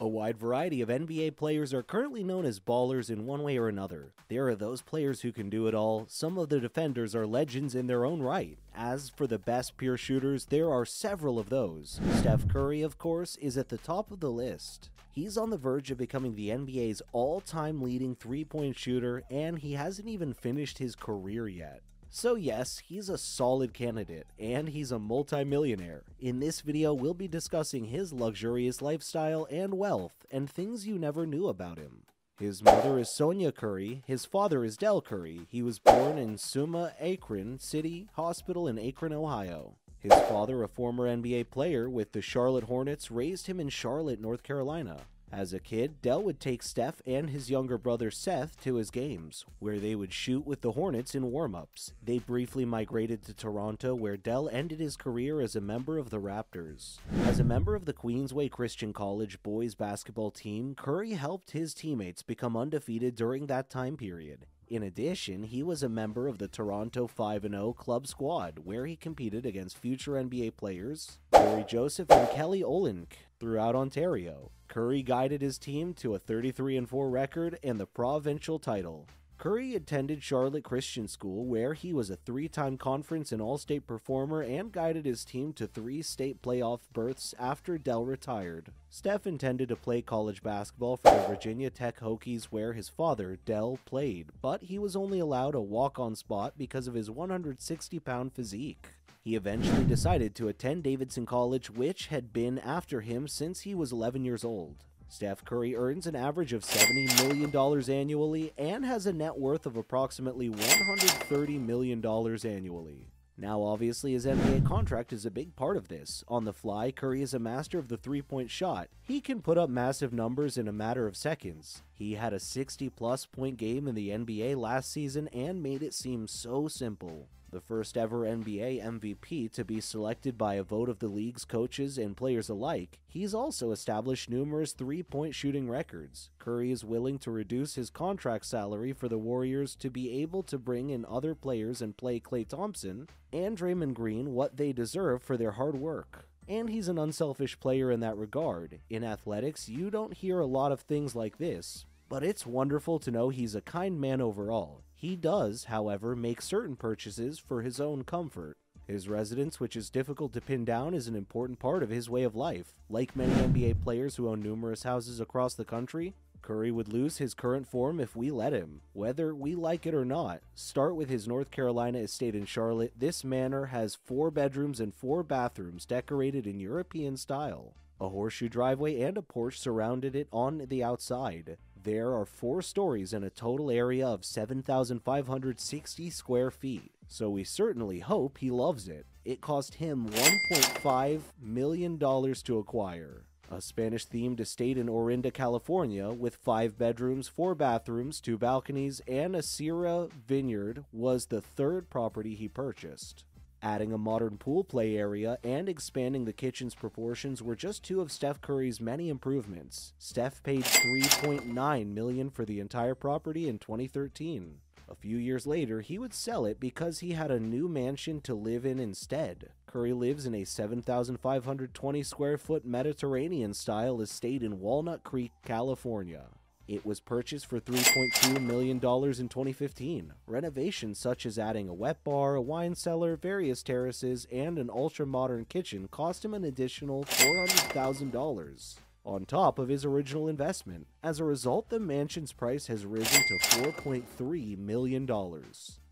A wide variety of NBA players are currently known as ballers in one way or another. There are those players who can do it all. Some of the defenders are legends in their own right. As for the best pure shooters, there are several of those. Steph Curry, of course, is at the top of the list. He's on the verge of becoming the NBA's all-time leading three-point shooter, and he hasn't even finished his career yet. So yes, he's a solid candidate, and he's a multi-millionaire. In this video, we'll be discussing his luxurious lifestyle and wealth, and things you never knew about him. His mother is Sonia Curry, his father is Del Curry. He was born in Summa Akron City Hospital in Akron, Ohio. His father, a former NBA player with the Charlotte Hornets, raised him in Charlotte, North Carolina. As a kid, Del would take Steph and his younger brother Seth to his games, where they would shoot with the Hornets in warm-ups. They briefly migrated to Toronto, where Del ended his career as a member of the Raptors. As a member of the Queensway Christian College boys basketball team, Curry helped his teammates become undefeated during that time period. In addition, he was a member of the Toronto 5-0 club squad, where he competed against future NBA players Corey Joseph and Kelly Olynyk throughout Ontario. Curry guided his team to a 33-4 record and the provincial title. Curry attended Charlotte Christian School, where he was a three-time conference and all-state performer and guided his team to 3 state playoff berths after Del retired. Steph intended to play college basketball for the Virginia Tech Hokies, where his father, Del, played, but he was only allowed a walk-on spot because of his 160-pound physique. He eventually decided to attend Davidson College, which had been after him since he was 11 years old. Steph Curry earns an average of $70 million annually and has a net worth of approximately $130 million annually. Now obviously his NBA contract is a big part of this. On the fly, Curry is a master of the three-point shot. He can put up massive numbers in a matter of seconds. He had a 60-plus point game in the NBA last season and made it seem so simple. The first ever NBA MVP to be selected by a vote of the league's coaches and players alike, he's also established numerous three-point shooting records. Curry is willing to reduce his contract salary for the Warriors to be able to bring in other players and play Klay Thompson and Draymond Green what they deserve for their hard work. And he's an unselfish player in that regard. In athletics, you don't hear a lot of things like this, but it's wonderful to know he's a kind man overall. He does, however, make certain purchases for his own comfort. His residence, which is difficult to pin down, is an important part of his way of life. Like many NBA players who own numerous houses across the country, Curry would lose his current form if we let him, whether we like it or not. Start with his North Carolina estate in Charlotte. This manor has 4 bedrooms and 4 bathrooms decorated in European style. A horseshoe driveway and a porch surrounded it on the outside. There are 4 stories and a total area of 7,560 square feet, so we certainly hope he loves it. It cost him $1.5 million to acquire. A Spanish-themed estate in Orinda, California, with 5 bedrooms, 4 bathrooms, 2 balconies, and a Syrah vineyard was the 3rd property he purchased. Adding a modern pool play area and expanding the kitchen's proportions were just 2 of Steph Curry's many improvements. Steph paid $3.9 million for the entire property in 2013. A few years later, he would sell it because he had a new mansion to live in instead. Curry lives in a 7,520 square foot Mediterranean-style estate in Walnut Creek, California. It was purchased for $3.2 million in 2015. Renovations such as adding a wet bar, a wine cellar, various terraces, and an ultra-modern kitchen cost him an additional $400,000 on top of his original investment. As a result, the mansion's price has risen to $4.3 million.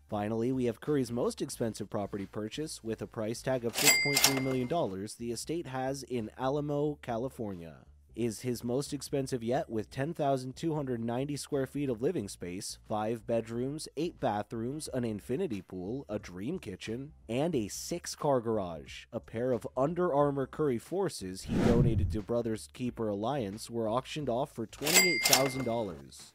Finally, we have Curry's most expensive property purchase, with a price tag of $6.3 million the estate has in Alamo, California. Is his most expensive yet, with 10,290 square feet of living space, 5 bedrooms, 8 bathrooms, an infinity pool, a dream kitchen, and a 6-car garage. A pair of Under Armour Curry Forces he donated to Brothers Keeper Alliance were auctioned off for $28,000.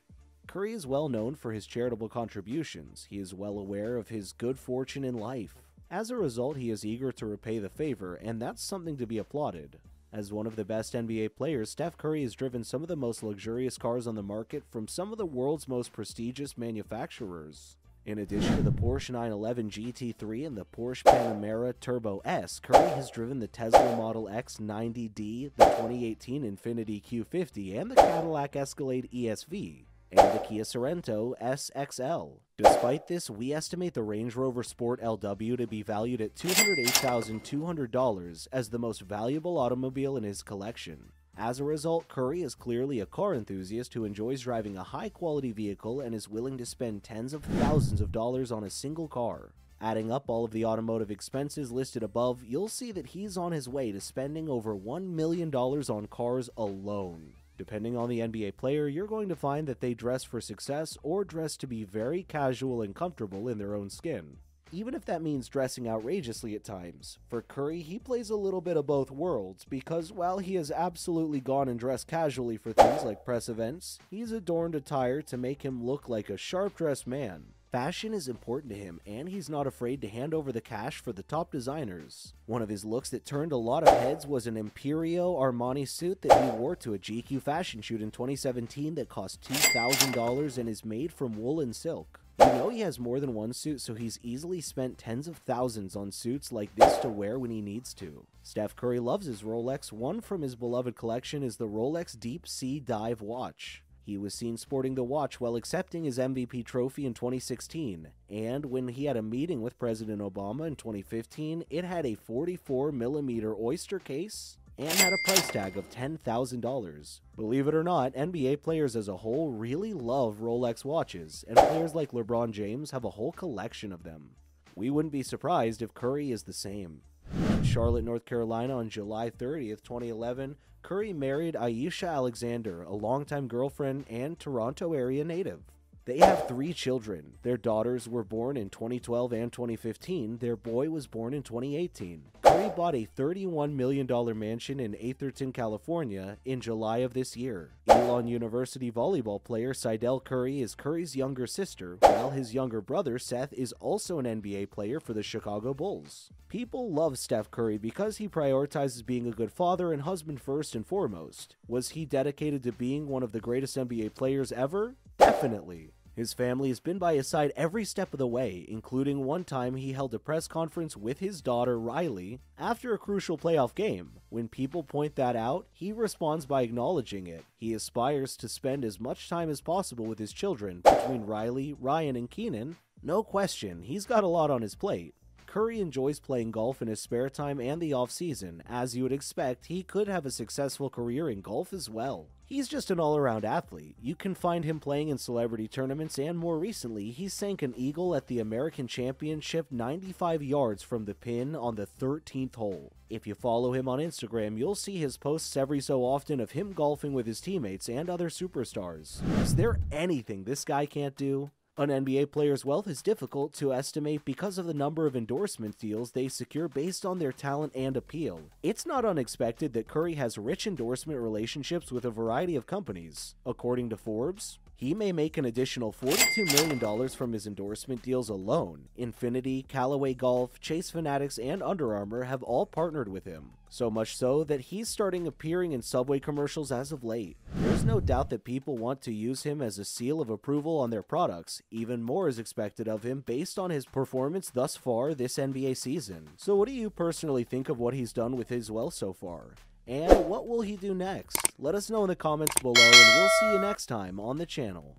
Curry is well known for his charitable contributions. He is well aware of his good fortune in life. As a result, he is eager to repay the favor, and that's something to be applauded. As one of the best NBA players, Steph Curry has driven some of the most luxurious cars on the market from some of the world's most prestigious manufacturers. In addition to the Porsche 911 GT3 and the Porsche Panamera Turbo S, Curry has driven the Tesla Model X 90D, the 2018 Infiniti Q50, and the Cadillac Escalade ESV, and the Kia Sorento SXL. Despite this, we estimate the Range Rover Sport LW to be valued at $208,200 as the most valuable automobile in his collection. As a result, Curry is clearly a car enthusiast who enjoys driving a high-quality vehicle and is willing to spend tens of thousands of dollars on a single car. Adding up all of the automotive expenses listed above, you'll see that he's on his way to spending over $1 million on cars alone. Depending on the NBA player, you're going to find that they dress for success or dress to be very casual and comfortable in their own skin, even if that means dressing outrageously at times. For Curry, he plays a little bit of both worlds, because while he has absolutely gone and dressed casually for things like press events, he's adorned attire to make him look like a sharp-dressed man. Fashion is important to him, and he's not afraid to hand over the cash for the top designers. One of his looks that turned a lot of heads was an Imperio Armani suit that he wore to a GQ fashion shoot in 2017 that cost $2,000 and is made from wool and silk. You know he has more than one suit, so he's easily spent tens of thousands on suits like this to wear when he needs to. Steph Curry loves his Rolex. One from his beloved collection is the Rolex Deep Sea Dive watch. He was seen sporting the watch while accepting his MVP trophy in 2016, and when he had a meeting with President Obama in 2015, it had a 44mm oyster case and had a price tag of $10,000. Believe it or not, NBA players as a whole really love Rolex watches, and players like LeBron James have a whole collection of them. We wouldn't be surprised if Curry is the same. In Charlotte, North Carolina on July 30th, 2011, Curry married Ayesha Alexander, a longtime girlfriend and Toronto area native. They have 3 children. Their daughters were born in 2012 and 2015. Their boy was born in 2018. Curry bought a $31 million mansion in Atherton, California in July of this year. Elon University volleyball player Seidel Curry is Curry's younger sister, while his younger brother Seth is also an NBA player for the Chicago Bulls. People love Steph Curry because he prioritizes being a good father and husband first and foremost. Was he dedicated to being one of the greatest NBA players ever? Definitely. His family has been by his side every step of the way, including one time he held a press conference with his daughter Riley after a crucial playoff game. When people point that out, he responds by acknowledging it. He aspires to spend as much time as possible with his children, between Riley, Ryan, and Keenan. No question, he's got a lot on his plate. Curry enjoys playing golf in his spare time and the off-season. As you would expect, he could have a successful career in golf as well. He's just an all-around athlete. You can find him playing in celebrity tournaments, and more recently, he sank an eagle at the American Championship 95 yards from the pin on the 13th hole. If you follow him on Instagram, you'll see his posts every so often of him golfing with his teammates and other superstars. Is there anything this guy can't do? An NBA player's wealth is difficult to estimate because of the number of endorsement deals they secure based on their talent and appeal. It's not unexpected that Curry has rich endorsement relationships with a variety of companies. According to Forbes, he may make an additional $42 million from his endorsement deals alone. Infiniti, Callaway Golf, Chase Fanatics, and Under Armour have all partnered with him. So much so that he's starting appearing in Subway commercials as of late. There's no doubt that people want to use him as a seal of approval on their products. Even more is expected of him based on his performance thus far this NBA season. So what do you personally think of what he's done with his wealth so far? And what will he do next? Let us know in the comments below, and we'll see you next time on the channel.